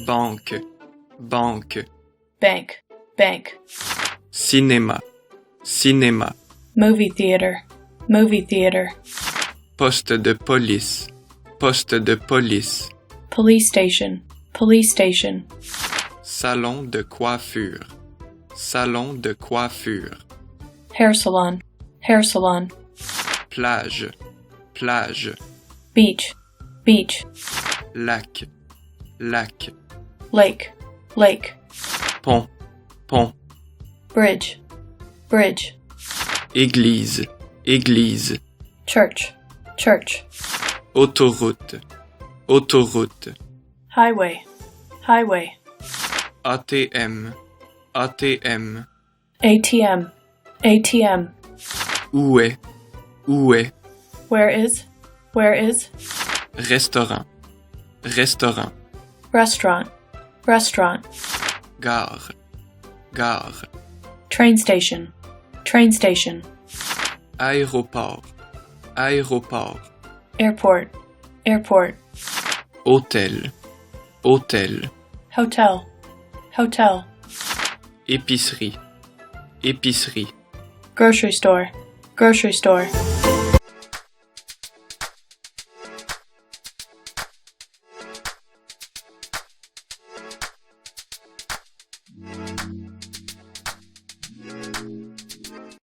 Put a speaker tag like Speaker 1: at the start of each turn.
Speaker 1: banque, banque,
Speaker 2: bank, bank,
Speaker 1: cinéma, cinéma,
Speaker 2: movie theater, movie theater,
Speaker 1: poste de police, poste de police,
Speaker 2: police station, police station,
Speaker 1: salon de coiffure, salon de coiffure,
Speaker 2: hair salon, hair salon,
Speaker 1: plage, plage,
Speaker 2: beach, beach,
Speaker 1: lac, lac,
Speaker 2: lake, lake,
Speaker 1: pont, pont,
Speaker 2: bridge, bridge,
Speaker 1: église, église,
Speaker 2: church, church,
Speaker 1: autoroute, autoroute,
Speaker 2: highway, highway,
Speaker 1: ATM, ATM,
Speaker 2: ATM, ATM,
Speaker 1: où est,
Speaker 2: where is,
Speaker 1: restaurant, restaurant,
Speaker 2: restaurant, restaurant,
Speaker 1: gare, gare,
Speaker 2: train station, train station,
Speaker 1: aéroport, aéroport,
Speaker 2: airport, airport,
Speaker 1: hôtel, hôtel,
Speaker 2: hotel, hotel,
Speaker 1: épicerie, épicerie,
Speaker 2: grocery store, grocery store.